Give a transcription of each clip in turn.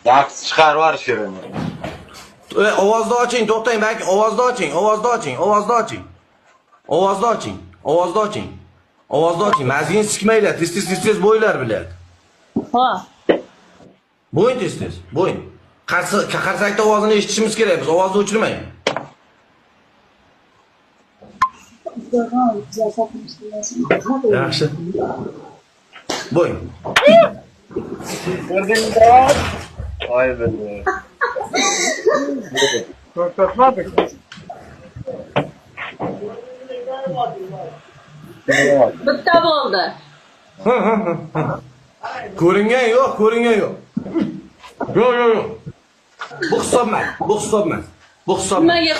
Zaps chiqarib yuborishini. Ovozni oching, to'xtang, balki ovozni oching. Ovozni oching. Mazgin sikmaylar, tez bo'ylar bilan. Ha. Bo'yin tez. Bo'yin. Qarsakda ovozini eshitishimiz kerak. Biz ovozni o'chirmang. Yaxshi. Bo'yin. Ko'rdingmi? Voy bildi. Ko'rsatmadik. Bitta bo'ldi. Ko'ringan yo'q. Yo'q. Bu hisobmas. Nimaga?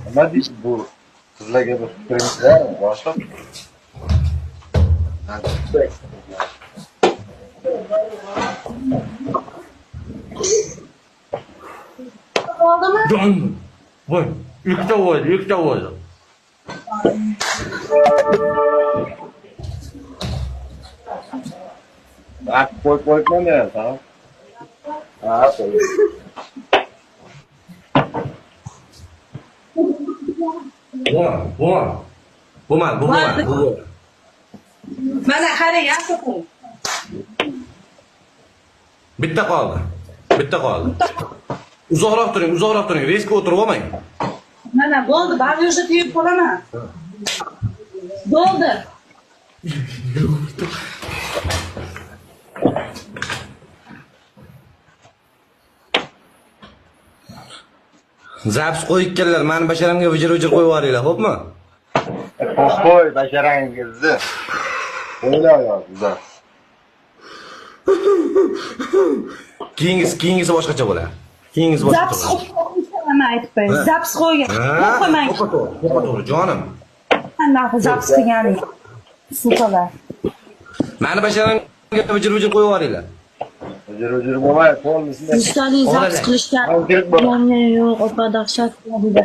Nima deysiz bu? Sizlarga bir fikringizlar boshqa? Oldimi? Don. Voy, ikkita bo'ldi. Bak qo'yma tamam. Ha, qo'y. Bu. Mana qarang, yaxshi qo'y. Bitta qoldi. Uzoqroq turing. Reska o'tirib olmang. Mana bo'ldi, bag'riyozga tegib qolaman. Bo'ldi. Zaps qo'yibganlar, meni basharamga vijir qo'yib yuboringlar, xo'pmi? Qo'y basharangizni. O'yla yozinglar. Keyingisi boshqacha bo'ladi. Zaps qo'ygan aytib qo'y. Zaps qo'ygan. Qo'ymang. To'g'ri, jonim. Anaqa zaps qilganing. Suqalar. Meni basharamga vijir qo'yib yuboringlar. Vijir bo'lmay, qo'lmisini. Ustalik zaps qilishga yo'q, opa dahshat bo'ldi.